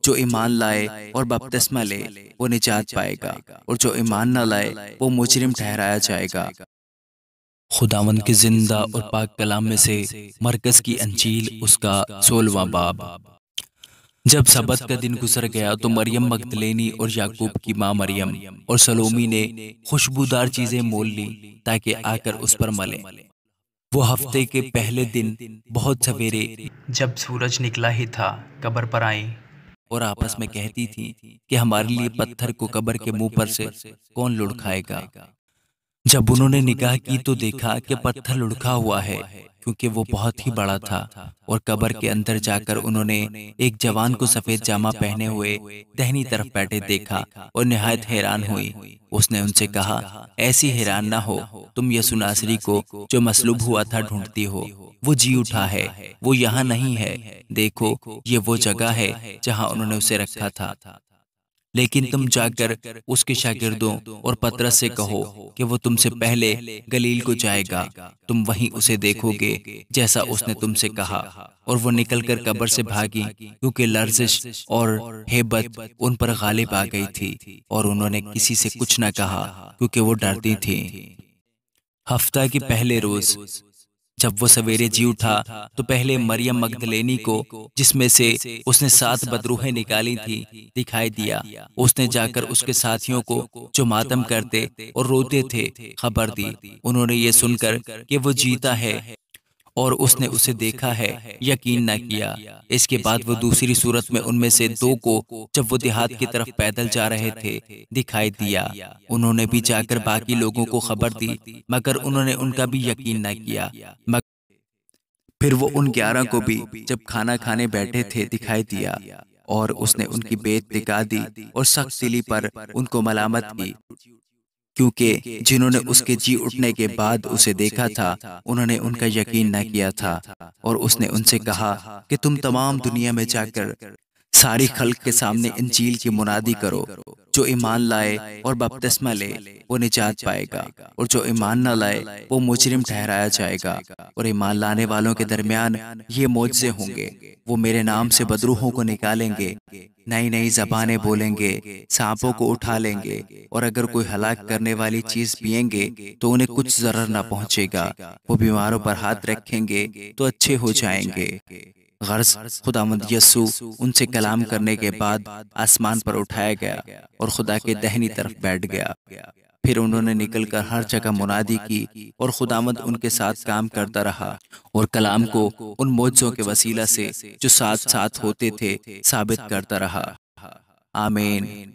जो ईमान लाए और बपतिस्मा ले वो निजात पाएगा, और जो ईमान न लाए वो मुजरिम ठहराया जाएगा। खुदावंद के जिंदा और पाक कलाम में से मरकज की अंजील उसका 16वां बाब। जब सबत का दिन गुजर गया तो मरियम मगदलेनी और याकूब की माँ मरियम और सलोमी ने खुशबूदार चीजें मोल ली ताकि आकर उस पर मले। वो हफ्ते के पहले दिन बहुत सवेरे जब सूरज निकला ही था कब्र पर आई और आपस में कहती थी कि हमारे लिए पत्थर को कब्र के मुंह पर से कौन लुढ़काएगा। जब उन्होंने निगाह की तो देखा कि पत्थर लुढ़का हुआ है, क्योंकि वो बहुत ही बड़ा था। और कब्र के अंदर जाकर उन्होंने एक जवान को सफेद जामा पहने हुए दाहिनी तरफ बैठे देखा और निहायत हैरान हुई। उसने उनसे कहा, ऐसी हैरान ना हो, तुम यसु नासरी को जो मसलूब हुआ था ढूंढती हो। वो जी उठा है, वो यहाँ नहीं है। देखो, ये वो जगह है जहाँ उन्होंने उसे रखा था। लेकिन तुम जाकर उसके शागिर्दों और पतरस से कहो कि वो तुमसे पहले गलील को जाएगा। तुम वहीं उसे देखोगे जैसा उसने तुमसे कहा। और वो निकलकर कब्र से भागी, क्योंकि लर्जिश और हेबत उन पर गालिब आ गई थी, और उन्होंने किसी से कुछ न कहा क्योंकि वो डरती थी। हफ्ता के पहले रोज जब वो सवेरे जी उठा तो पहले मरियम मगदलेनी को, जिसमें से उसने 7 बदरूहें निकाली थी, दिखाई दिया। उसने जाकर उसके साथियों को जो मातम करते और रोते थे खबर दी। उन्होंने ये सुनकर कि वो जीता है और उसने उसे देखा है, यकीन न किया। इसके बाद वो दूसरी सूरत में उनमें से 2 को, जब वो देहात की तरफ पैदल जा रहे थे, दिखाई दिया। उन्होंने भी जाकर बाकी लोगों को खबर दी, मगर उन्होंने उनका भी यकीन न किया। फिर वो उन 11 को भी जब खाना खाने बैठे थे दिखाई दिया, और उसने उनकी बेत टिका दी और सख्त दिली पर उनको मलामत की, क्योंकि जिन्होंने उसके जी उठने के बाद उसे देखा था उन्होंने उनका यकीन न किया था। और उसने उनसे कहा कि तुम तमाम दुनिया में जाकर सारी खल्क के सामने इंजील की मुनादी करो। जो ईमान लाए और बपतिस्मा ले वो निजात पाएगा, और जो ईमान न लाए वो मुजरिम ठहराया जाएगा। और ईमान लाने वालों के दरमियान ये मोजज़े होंगे, वो मेरे नाम से बदरूहों को निकालेंगे, नई नई जबानें बोलेंगे, सांपों को उठा लेंगे, और अगर कोई हलाक करने वाली चीज पिएंगे तो उन्हें कुछ जरर न पहुंचेगा। वो बीमारों पर हाथ रखेंगे तो अच्छे हो जाएंगे। गर्ज खुदावंद यस्सु उनसे कलाम करने के बाद आसमान पर उठाया गया और खुदा के दाहिनी तरफ बैठ गया। फिर उन्होंने निकलकर हर जगह मुनादी की, और खुदावंद उनके साथ काम करता रहा और कलाम को उन मोजों के वसीला से जो साथ साथ होते थे साबित करता रहा। आमीन।